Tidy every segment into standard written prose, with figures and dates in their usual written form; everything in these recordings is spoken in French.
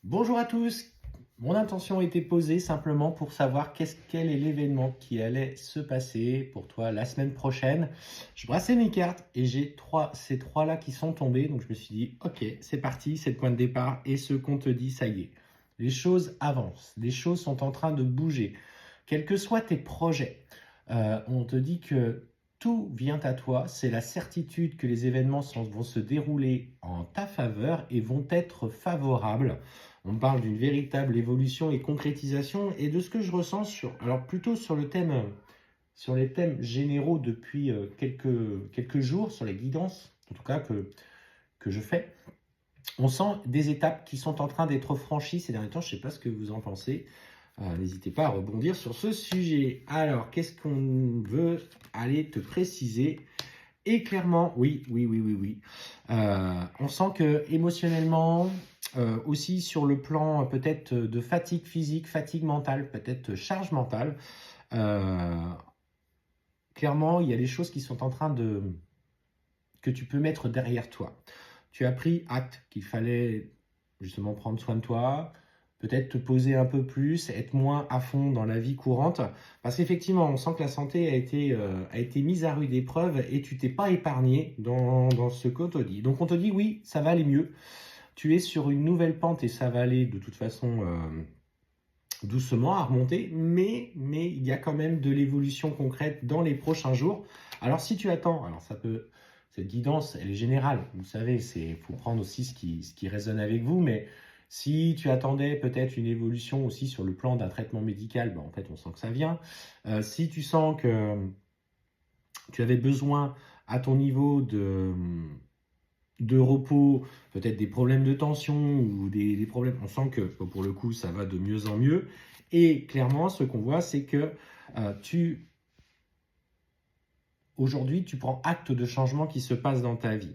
Bonjour à tous. Mon intention était posée simplement pour savoir quel est l'événement qui allait se passer pour toi la semaine prochaine. Je brassais mes cartes et j'ai ces trois-là qui sont tombés. Donc je me suis dit, ok, c'est parti, c'est le point de départ. Et ce qu'on te dit, ça y est. Les choses avancent, les choses sont en train de bouger. Quels que soient tes projets, on te dit que tout vient à toi. C'est la certitude que les événements vont se dérouler en ta faveur et vont être favorables. On parle d'une véritable évolution et concrétisation et de ce que je ressens alors plutôt sur sur les thèmes généraux depuis quelques jours, sur les guidances, en tout cas que je fais. On sent des étapes qui sont en train d'être franchies ces derniers temps. Je ne sais pas ce que vous en pensez. N'hésitez pas à rebondir sur ce sujet. Alors, qu'est-ce qu'on veut aller te préciser? Et clairement, oui. On sent que émotionnellement, aussi sur le plan peut-être de fatigue physique, fatigue mentale, peut-être charge mentale, euh, clairement, il y a des choses qui sont en train que tu peux mettre derrière toi. Tu as pris acte qu'il fallait justement prendre soin de toi, peut-être te poser un peu plus, être moins à fond dans la vie courante, parce qu'effectivement, on sent que la santé a été mise à rude épreuve et tu t'es pas épargné dans ce qu'on te dit. Donc on te dit oui, ça va aller mieux. Tu es sur une nouvelle pente et ça va aller de toute façon doucement à remonter, mais il y a quand même de l'évolution concrète dans les prochains jours. Alors si tu attends, cette guidance, elle est générale, vous savez, il faut prendre aussi ce qui résonne avec vous, mais si tu attendais peut-être une évolution aussi sur le plan d'un traitement médical, ben en fait on sent que ça vient. Si tu sens que tu avais besoin à ton niveau de repos, peut-être des problèmes de tension ou des problèmes. On sent que pour le coup, ça va de mieux en mieux. Et clairement, ce qu'on voit, c'est que aujourd'hui, tu prends acte de changement qui se passe dans ta vie.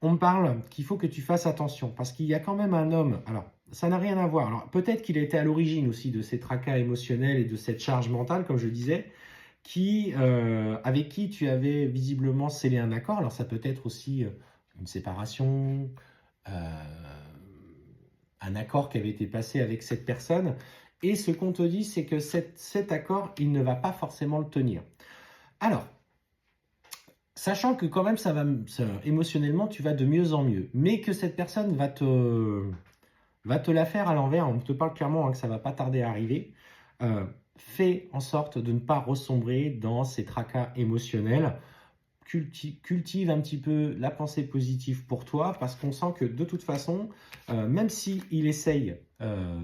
On me parle qu'il faut que tu fasses attention parce qu'il y a quand même un homme. Alors, ça n'a rien à voir. Alors, peut-être qu'il a été à l'origine aussi de ces tracas émotionnels et de cette charge mentale, comme je disais, avec qui tu avais visiblement scellé un accord. Alors, ça peut être aussi une séparation, un accord qui avait été passé avec cette personne. Et ce qu'on te dit, c'est que cet accord, il ne va pas forcément le tenir. Alors, sachant que quand même, émotionnellement, tu vas de mieux en mieux, mais que cette personne va te la faire à l'envers, on te parle clairement que ça ne va pas tarder à arriver, fais en sorte de ne pas ressombrer dans ces tracas émotionnels, cultive un petit peu la pensée positive pour toi, parce qu'on sent que de toute façon, même s'il essaye,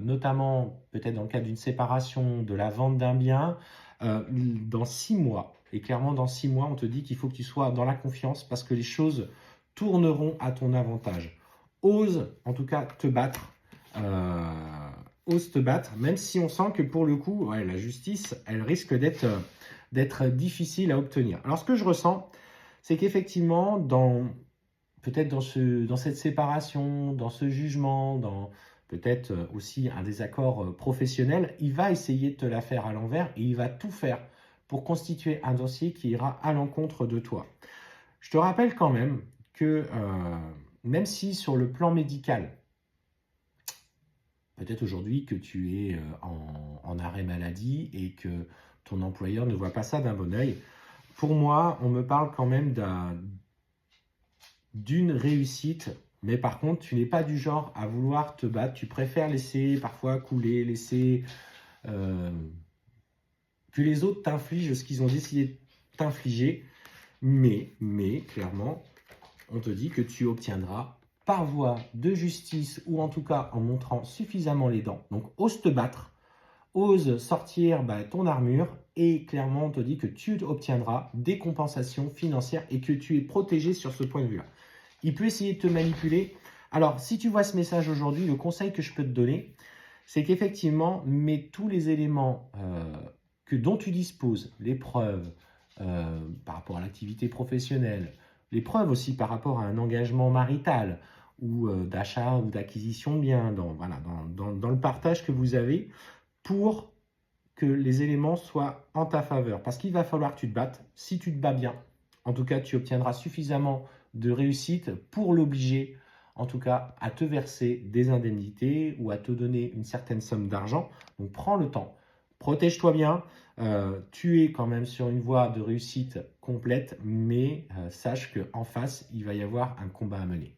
notamment peut-être dans le cadre d'une séparation, de la vente d'un bien, dans 6 mois, et clairement dans 6 mois, on te dit qu'il faut que tu sois dans la confiance parce que les choses tourneront à ton avantage. Ose en tout cas te battre. Ose te battre, même si on sent que pour le coup, ouais, la justice, elle risque d'être difficile à obtenir. Alors ce que je ressens, c'est qu'effectivement, peut-être dans cette séparation, dans ce jugement, dans peut-être aussi un désaccord professionnel, il va essayer de te la faire à l'envers et il va tout faire pour constituer un dossier qui ira à l'encontre de toi. Je te rappelle quand même que même si sur le plan médical, peut-être aujourd'hui que tu es en arrêt maladie et que ton employeur ne voit pas ça d'un bon œil, pour moi, on me parle quand même d'une réussite, mais par contre, tu n'es pas du genre à vouloir te battre. Tu préfères laisser parfois couler, laisser que les autres t'infligent ce qu'ils ont décidé de t'infliger. Mais clairement, on te dit que tu obtiendras par voie de justice ou en tout cas en montrant suffisamment les dents. Donc, ose te battre. Ose sortir ton armure et clairement on te dit que tu obtiendras des compensations financières et que tu es protégé sur ce point de vue-là. Il peut essayer de te manipuler. Alors, si tu vois ce message aujourd'hui, le conseil que je peux te donner, c'est qu'effectivement, mets tous les éléments dont tu disposes, les preuves par rapport à l'activité professionnelle, les preuves aussi par rapport à un engagement marital ou d'achat ou d'acquisition de biens, dans le partage que vous avez, pour que les éléments soient en ta faveur. Parce qu'il va falloir que tu te battes. Si tu te bats bien, en tout cas, tu obtiendras suffisamment de réussite pour l'obliger, en tout cas à te verser des indemnités ou à te donner une certaine somme d'argent. Donc prends le temps, protège-toi bien, tu es quand même sur une voie de réussite complète, mais sache qu'en face, il va y avoir un combat à mener.